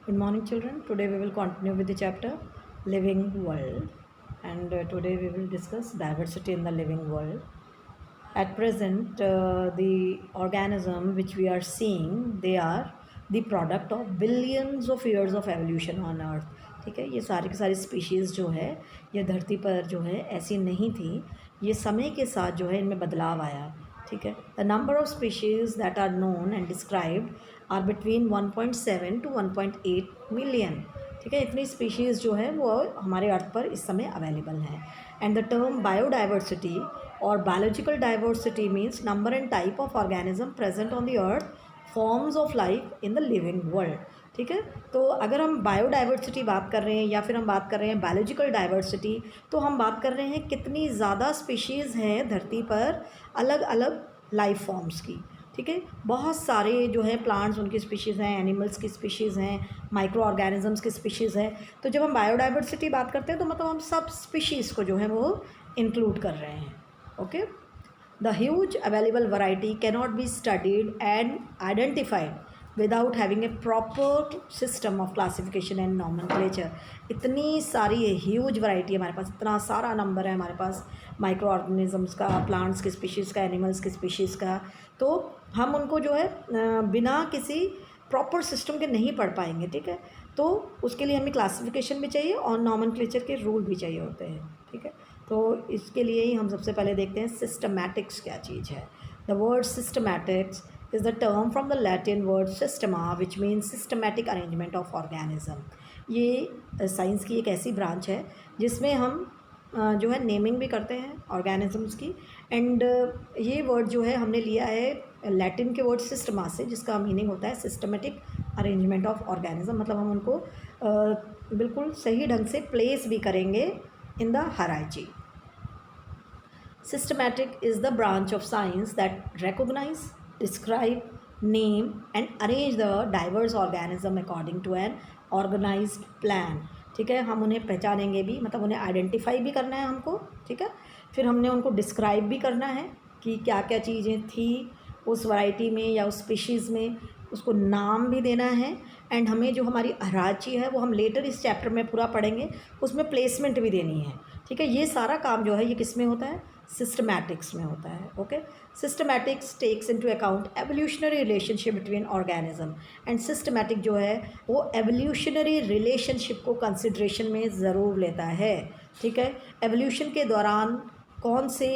Good morning, children. Today we will continue with the chapter Living World, and today we will discuss diversity in the living world. At present, the organism which we are seeing, they are the product of billions of years of evolution on Earth. ठीक है, ये सारी की सारी species जो है ये धरती पर जो है ऐसी नहीं थी, ये समय के साथ जो है इनमें बदलाव आया. ठीक है, the number of species that are known and described are between 1.7 to 1.8 million. ठीक है, इतनी स्पीशीज़ जो है वो हमारे अर्थ पर इस समय अवेलेबल हैं. एंड द टर्म बायोडाइवर्सिटी और biological diversity means number and type of organism present on the earth, forms of life in the living world. ठीक है, तो अगर हम बायोडाइवर्सिटी बात कर रहे हैं या फिर हम बात कर रहे हैं बायोलॉजिकल डाइवर्सिटी, तो हम बात कर रहे हैं कितनी ज़्यादा स्पीशीज़ हैं धरती पर अलग अलग लाइफ फॉर्म्स की. ठीक है, बहुत सारे जो है प्लांट्स उनकी स्पीशीज़ हैं, एनिमल्स की स्पीशीज़ हैं, माइक्रो ऑर्गेनिजम्स की स्पीशीज़ हैं. तो जब हम बायोडाइवर्सिटी बात करते हैं तो मतलब हम सब स्पीशीज़ को जो है वो इंक्लूड कर रहे हैं. Okay, the huge available variety cannot be studied and identified without having a proper system of classification and nomenclature. इतनी सारी ह्यूज वैरायटी हमारे पास, इतना सारा नंबर है हमारे पास माइक्रो ऑर्गेनिजम्स का, प्लांट्स की स्पीशीज़ का, एनिमल्स की स्पीशीज़ का. तो हम उनको जो है बिना किसी प्रॉपर सिस्टम के नहीं पढ़ पाएंगे. ठीक है, तो उसके लिए हमें क्लासिफिकेशन भी चाहिए और नॉमेनक्लेचर के रूल भी चाहिए होते हैं. ठीक है, तो इसके लिए ही हम सबसे पहले देखते हैं सिस्टमैटिक्स क्या चीज़ है. The word systematics is the term from the Latin word systema which means systematic arrangement of organism. ये साइंस की एक ऐसी ब्रांच है जिसमें हम जो है नेमिंग भी करते हैं ऑर्गेनिजम्स की. एंड ये वर्ड जो है हमने लिया है लैटिन के वर्ड सिस्टमा से, जिसका मीनिंग होता है सिस्टमेटिक अरेंजमेंट ऑफ ऑर्गेनिज्म. मतलब हम उनको बिल्कुल सही ढंग से प्लेस भी करेंगे in the hierarchy. Systematic is the branch of science that recognize, describe, name and arrange the diverse organism according to an organized plan. ठीक है, हम उन्हें पहचानेंगे भी, मतलब उन्हें आइडेंटिफाई भी करना है हमको. ठीक है, फिर हमने उनको डिस्क्राइब भी करना है कि क्या क्या चीज़ें थी उस वैरायटी में या उस स्पीशीज़ में, उसको नाम भी देना है. एंड हमें जो हमारी अराची है वो हम लेटर इस चैप्टर में पूरा पढ़ेंगे, उसमें प्लेसमेंट भी देनी है. ठीक है, ये सारा काम जो है ये किस में होता है, सिस्टमैटिक्स में होता है. Okay, systematics takes into account evolutionary relationship between organism. And systematic जो है वो एवोल्यूशनरी रिलेशनशिप को कंसिड्रेशन में ज़रूर लेता है. ठीक है, एवोल्यूशन के दौरान कौन से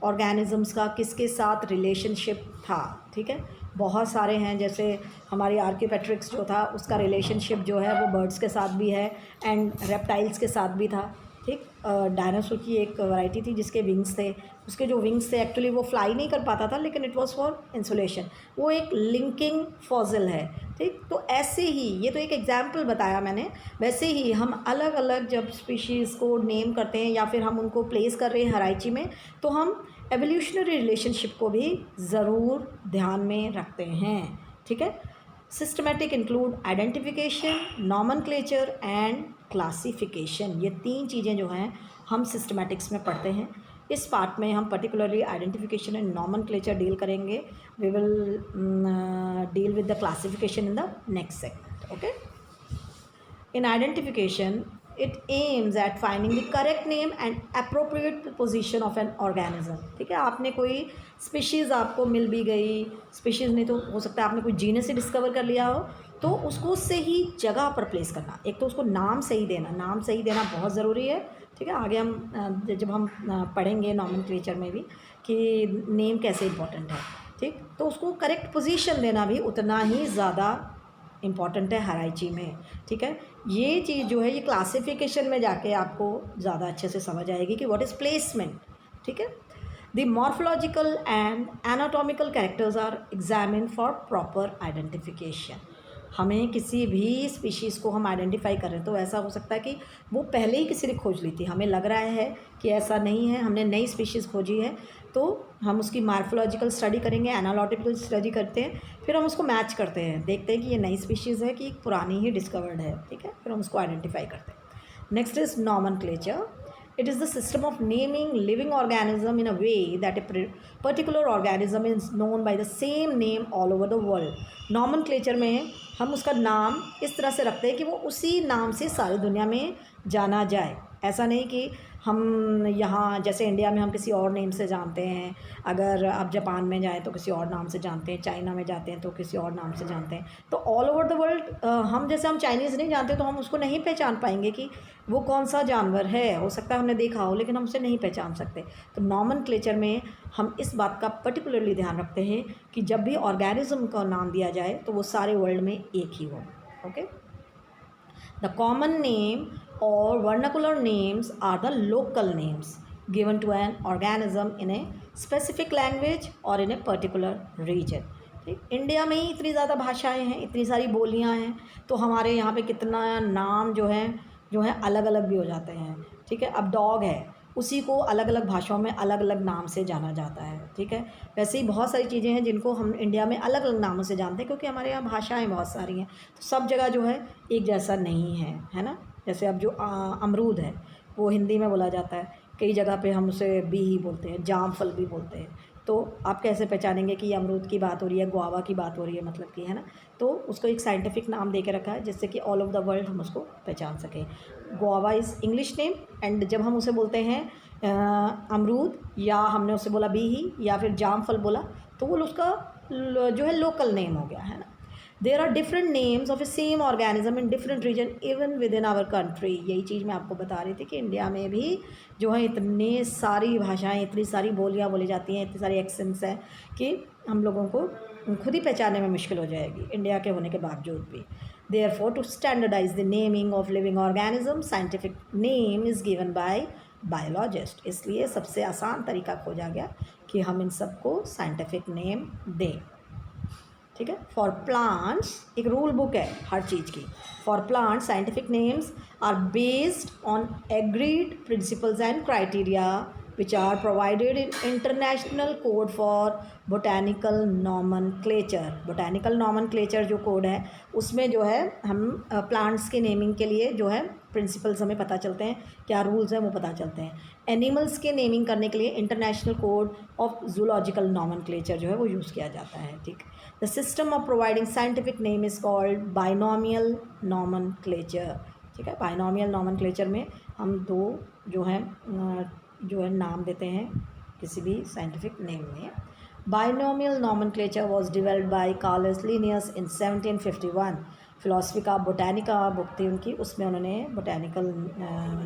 ऑर्गेनिजम्स का किसके साथ रिलेशनशिप था. ठीक है, बहुत सारे हैं, जैसे हमारी आर्कियोपेट्रिक्स जो था उसका रिलेशनशिप जो है वो बर्ड्स के साथ भी है एंड रेप्टाइल्स के साथ भी था. ठीक, डायनासोर की एक वैरायटी थी जिसके विंग्स थे, उसके जो विंग्स थे एक्चुअली वो फ्लाई नहीं कर पाता था, लेकिन इट वाज फॉर इंसुलेशन. वो एक लिंकिंग फॉसिल है. ठीक, तो ऐसे ही ये तो एक एग्जाम्पल बताया मैंने, वैसे ही हम अलग अलग जब स्पीशीज़ को नेम करते हैं या फिर हम उनको प्लेस कर रहे हैं हायरार्ची में, तो हम एवोल्यूशनरी रिलेशनशिप को भी ज़रूर ध्यान में रखते हैं. ठीक है, systematic include identification, nomenclature and classification. ये तीन चीज़ें जो हैं हम सिस्टमैटिक्स में पढ़ते हैं. इस पार्ट में हम particularly identification and nomenclature deal करेंगे. We will deal with the classification in the next segment. Okay, in identification it aims at finding the correct name and appropriate position of an organism. ठीक है, आपने कोई species आपको मिल भी गई, species नहीं तो हो सकता है आपने कोई जीनस ही डिस्कवर कर लिया हो, तो उसको सही जगह पर प्लेस करना. एक तो उसको नाम सही देना, नाम सही देना बहुत ज़रूरी है. ठीक है, आगे हम जब हम पढ़ेंगे नॉमेनक्लेचर में भी कि नेम कैसे इंपॉर्टेंट है. ठीक, तो उसको करेक्ट पोजीशन देना भी उतना ही ज़्यादा इम्पॉर्टेंट है हायरार्ची में. ठीक है, ये चीज़ जो है ये क्लासिफिकेशन में जाके आपको ज़्यादा अच्छे से समझ आएगी कि व्हाट इज़ प्लेसमेंट. ठीक है, the morphological and anatomical characters are examined for proper identification. हमें किसी भी स्पीशीज़ को हम आइडेंटिफाई कर रहे हैं तो ऐसा हो सकता है कि वो पहले ही किसी ने खोज ली थी, हमें लग रहा है कि ऐसा नहीं है, हमने नई स्पीशीज़ खोजी है, तो हम उसकी मॉर्फोलॉजिकल स्टडी करेंगे, एनालिटिकल स्टडी करते हैं, फिर हम उसको मैच करते हैं, देखते हैं कि ये नई स्पीशीज़ है कि पुरानी ही डिस्कवर्ड है. ठीक है, फिर हम उसको आइडेंटिफाई करते हैं. Next is nomenclature. It is the system of naming living organism in a way that a particular organism is known by the same name all over the world. Nomenclature में हम उसका नाम इस तरह से रखते हैं कि वो उसी नाम से सारी दुनिया में जाना जाए। ऐसा नहीं कि हम यहाँ जैसे इंडिया में हम किसी और नेम से जानते हैं, अगर आप जापान में जाएँ तो किसी और नाम से जानते हैं, चाइना में जाते हैं तो किसी और नाम से जानते हैं। तो ऑल ओवर द वर्ल्ड हम जैसे हम चाइनीज़ नहीं जानते तो हम उसको नहीं पहचान पाएंगे कि वो कौन सा जानवर है। हो सकता है हमने देखा हो लेकिन हम उसे नहीं पहचान सकते। तो नॉमेनक्लेचर में हम इस बात का पर्टिकुलरली ध्यान रखते हैं कि जब भी ऑर्गेनिज्म का नाम दिया जाए तो वो सारे वर्ल्ड में एक ही हो। Okay, the common name or vernacular names are the local names given to an organism in a specific language or in a particular region। ठीक, इंडिया में ही इतनी ज़्यादा भाषाएं हैं, इतनी सारी बोलियां हैं, तो हमारे यहाँ पे कितना नाम जो है अलग अलग भी हो जाते हैं। ठीक है, अब डॉग है, उसी को अलग अलग भाषाओं में अलग अलग नाम से जाना जाता है। ठीक है, वैसे ही बहुत सारी चीज़ें हैं जिनको हम इंडिया में अलग अलग नामों से जानते हैं क्योंकि हमारे यहाँ भाषाएं बहुत सारी हैं, तो सब जगह जो है एक जैसा नहीं है ना। जैसे अब जो अमरूद है वो हिंदी में बोला जाता है, कई जगह पे हम उसे बी ही बोलते हैं, जामफल भी बोलते हैं। तो आप कैसे पहचानेंगे कि ये अमरूद की बात हो रही है, गुआवा की बात हो रही है, मतलब कि है ना। तो उसको एक साइंटिफिक नाम दे के रखा है जिससे कि ऑल ओवर द वर्ल्ड हम उसको पहचान सकें। Guava is English name, and जब हम उसे बोलते हैं अमरूद, या हमने उसे बोला बीही या फिर जामफल बोला, तो वो उसका जो है लोकल नेम हो गया, है ना। There are different names of a same organism in different region even within our country. यही चीज़ मैं आपको बता रही थी कि इंडिया में भी जो है इतनी सारी भाषाएं, इतनी सारी बोलियां बोली जाती हैं, इतनी सारी एक्सेंट्स हैं कि हम लोगों को खुद ही पहचानने में मुश्किल हो जाएगी इंडिया के होने के बावजूद भी। Therefore, to standardize the naming of living organisms, scientific name is given by biologist। इसलिए सबसे आसान तरीका खोजा गया कि हम इन सबको साइंटिफिक नेम दें। ठीक है, फॉर प्लांट्स एक रूल बुक है हर चीज़ की। For plants scientific names are based on agreed principles and criteria which are provided in international code for botanical nomenclature। botanical nomenclature जो कोड है उसमें जो है हम प्लांट्स के नेमिंग के लिए जो है प्रिंसिपल्स हमें पता चलते हैं, क्या रूल्स हैं वो पता चलते हैं। एनिमल्स के नेमिंग करने के लिए international code of zoological nomenclature जो है वो यूज़ किया जाता है। ठीक, the system of providing scientific name is called binomial nomenclature. ठीक है, बाइनोमियल नॉमेनक्लेचर में हम दो जो है नाम देते हैं किसी भी साइंटिफिक नेम में। Binomial nomenclature was developed by Carolus Linnaeus in 1751। Philosophia का बोटानिका बुक थी उनकी, उसमें उन्होंने बोटानिकल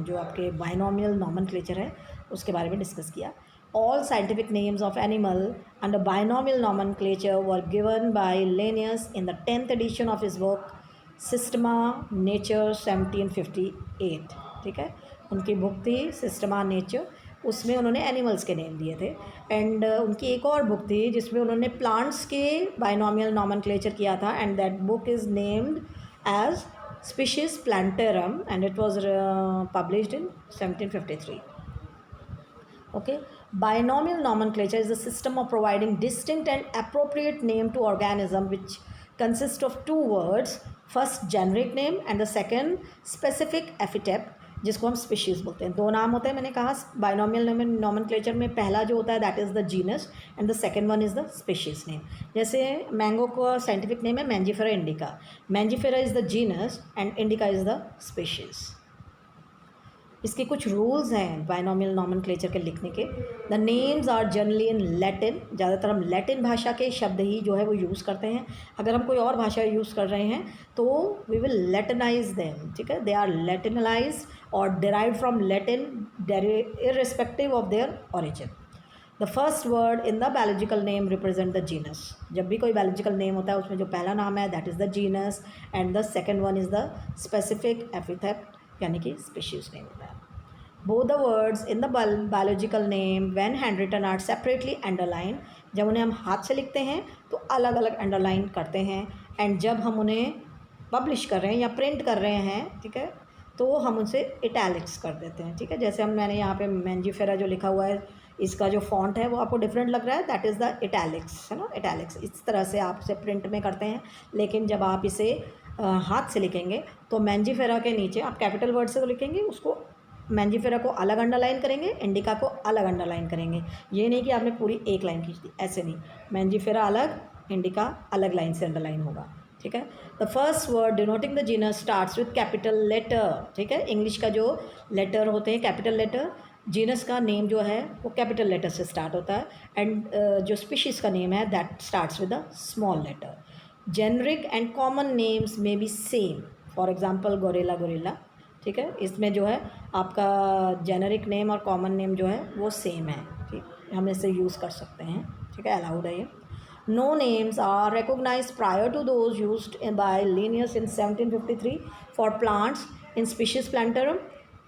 जो आपके बाइनोमियल नॉमेनक्लेचर है उसके बारे में डिस्कस किया। All scientific names of animal under binomial nomenclature were given by Linnaeus in the 10th edition of his book Systema Naturae 1758। ठीक है, उनकी बुक थी सिस्टमा नेचर, उसमें उन्होंने एनिमल्स के नेम दिए थे। एंड उनकी एक और बुक थी जिसमें उन्होंने प्लांट्स के बाइनोमियल नॉमेनक्लेचर किया था, and that book is named as Species Plantarum and it was published in 1753। Okay, binomial nomenclature is a system of providing distinct and appropriate name to organism which consist of two words, first generic name and the second specific epithet जिसको हम species बोलते हैं। दो नाम होते हैं, मैंने कहा बाइनोमियल नॉमेनक्लेचर में पहला जो होता है that is the genus and the second one is the species name. जैसे मैंगो का साइंटिफिक नेम है Mangifera indica. Mangifera is the genus and indica is the species. इसके कुछ रूल्स हैं बाइनोमियल नॉमेनक्लेचर के लिखने के। The names are generally in Latin, ज़्यादातर हम लैटिन भाषा के शब्द ही जो है वो यूज़ करते हैं। अगर हम कोई और भाषा यूज़ कर रहे हैं तो वी विल लैटिनाइज देम। ठीक है, दे आर लैटिनलाइज और derive from Latin irrespective of their origin. The first word in the biological name represent the genus. जब भी कोई बायोलॉजिकल नेम होता है उसमें जो पहला नाम है that is the genus and the second one is the specific epithet यानी कि स्पीशीज़ नेम होता है। Both the words in the biological name when hand written are separately underline. जब उन्हें हम हाथ से लिखते हैं तो अलग अलग अंडरलाइन करते हैं, एंड जब हम उन्हें पब्लिश कर रहे हैं या प्रिंट कर रहे हैं, ठीक है, तो हम उनसे इटैलिक्स कर देते हैं। ठीक है, जैसे मैंने यहाँ पे मैंजीफेरा जो लिखा हुआ है इसका जो फॉन्ट है वो आपको डिफरेंट लग रहा है, दैट इज़ द इटैलिक्स, है ना। इटैलिक्स इस तरह से आप इसे प्रिंट में करते हैं, लेकिन जब आप इसे हाथ से लिखेंगे तो मैंजीफेरा के नीचे आप कैपिटल वर्ड से तो लिखेंगे, उसको मैंजीफेरा को अलग अंडरलाइन करेंगे, इंडिका को अलग अंडरलाइन करेंगे। ये नहीं कि आपने पूरी एक लाइन खींच दी, ऐसे नहीं। मैंजीफेरा अलग, इंडिका अलग लाइन से अंडरलाइन होगा, ठीक है। The first word denoting the genus starts with capital letter, ठीक है। इंग्लिश का जो लेटर होते हैं कैपिटल लेटर, जीनस का नेम जो है वो कैपिटल लेटर से स्टार्ट होता है, एंड जो स्पीशीज़ का नेम है that starts with a small letter. Generic and common names में be same, for example gorilla gorilla, ठीक है। इसमें जो है आपका जेनरिक नेम और कॉमन नेम जो है वो सेम है, ठीक, हम इसे यूज़ कर सकते हैं, ठीक है, अलाउड है ये। No names are recognized prior to those used by Linnaeus in 1753 for plants in species Plantarum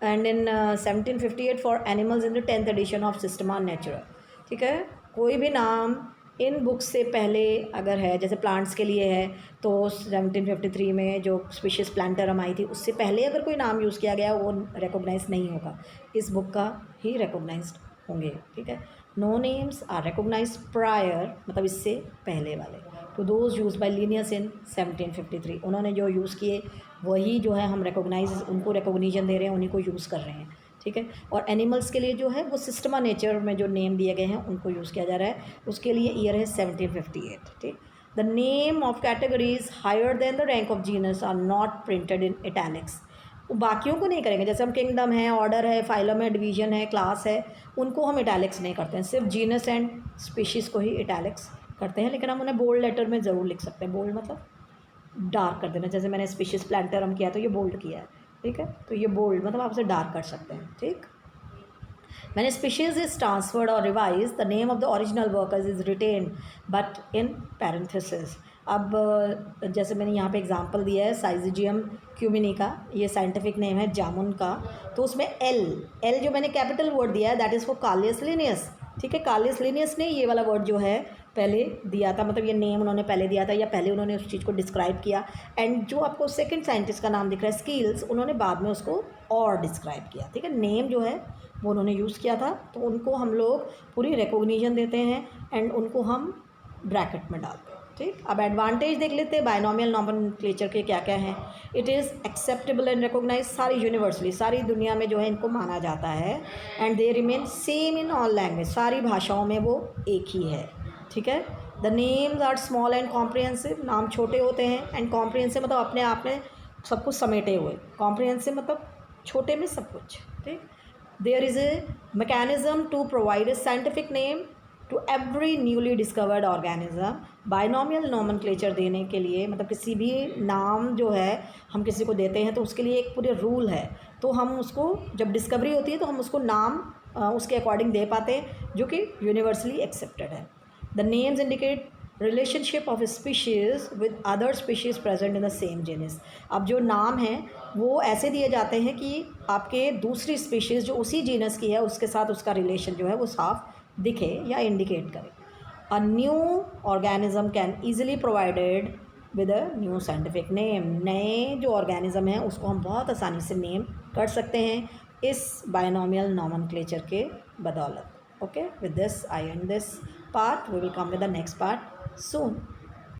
and in 1758 for animals in the 10th edition of Systema Naturae, ठीक है। कोई भी नाम इन बुक्स से पहले अगर है, जैसे प्लांट्स के लिए है तो 1753 में जो स्पीशीज़ प्लांटरम आई थी उससे पहले अगर कोई नाम यूज़ किया गया वो रिकॉग्नाइज नहीं होगा, इस बुक का ही रिकॉग्नाइज्ड होंगे, ठीक है। No names are recognize prior, मतलब इससे पहले वाले, to those use by Linnaeus in 1753, उन्होंने जो यूज़ किए वही जो है हम रिकॉग्नाइज, उनको रिकॉग्निशन दे रहे हैं, उन्हीं को यूज़ कर रहे हैं, ठीक है। और एनिमल्स के लिए जो है वो सिस्टमा नेचर में जो नेम दिए गए हैं उनको यूज़ किया जा रहा है, उसके लिए ईयर है 1758, ठीक। The name of categories higher than the rank of genus are not printed in italics, वो बाकियों को नहीं करेंगे, जैसे हम किंगडम है, ऑर्डर है, फाइलम है, डिवीजन है, क्लास है, उनको हम इटैलिक्स नहीं करते हैं, सिर्फ जीनस एंड स्पीशीज़ को ही इटैलिक्स करते हैं, लेकिन हम उन्हें बोल्ड लेटर में ज़रूर लिख सकते हैं। बोल्ड मतलब डार्क कर देना, जैसे मैंने स्पीशीज़ प्लांटरम किया तो ये बोल्ड किया है, ठीक है, तो ये बोल्ड मतलब आप उसे डार्क कर सकते हैं, ठीक। When a species is transferred or revised, the name of the original workers is retained but in parenthesis. अब जैसे मैंने यहाँ पे एग्जांपल दिया है साइजिजियम क्यूमिनी का, ये साइंटिफिक नेम है जामुन का, तो उसमें एल जो मैंने कैपिटल वर्ड दिया है दैट इज़ फॉर कालियस लिनियस, ठीक है। कालियस लिनियस ने ये वाला वर्ड जो है पहले दिया था, मतलब ये नेम उन्होंने पहले दिया था या पहले उन्होंने उस चीज़ को डिस्क्राइब किया, एंड जो आपको सेकंड साइंटिस्ट का नाम दिख रहा है स्किल्स, उन्होंने बाद में उसको और डिस्क्राइब किया, ठीक है। नेम जो है वो उन्होंने यूज़ किया था, तो उनको हम लोग पूरी रिकॉग्निशन देते हैं एंड उनको हम ब्रैकेट में डालते हैं, ठीक। अब एडवांटेज देख लेते हैं बायनॉमियल नॉमेनक्लेचर के क्या क्या हैं। It is acceptable and recognise, सारी यूनिवर्सली, सारी दुनिया में जो है इनको माना जाता है, and they remain same in all language, सारी भाषाओं में वो एक ही है, ठीक है। The names are small and comprehensive, नाम छोटे होते हैं, एंड कॉम्प्रिहेंसिव मतलब अपने आप में सब कुछ समेटे हुए, कॉम्प्रिहेंसिव मतलब छोटे में सब कुछ, ठीक। There is a mechanism to provide a scientific name to every newly discovered organism. Binomial nomenclature देने के लिए, मतलब किसी भी नाम जो है हम किसी को देते हैं तो उसके लिए एक पूरे रूल है, तो हम उसको जब डिस्कवरी होती है तो हम उसको नाम उसके अकॉर्डिंग दे पाते हैं जो कि यूनिवर्सली एक्सेप्टेड है। The names indicate relationship of species with other species present in the same genus. अब जो नाम है वो ऐसे दिए जाते हैं कि आपके दूसरी स्पीशीज़ जो उसी जीनस की है उसके साथ उसका रिलेशन जो है वो साफ दिखे या इंडिकेट करे। A new organism can easily provided with a new scientific name, नए जो ऑर्गेनिज्म हैं उसको हम बहुत आसानी से नेम कर सकते हैं इस बायनॉमियल नॉमेनक्लेचर के बदौलत। Okay, with this I end this part. We will come with the next part soon.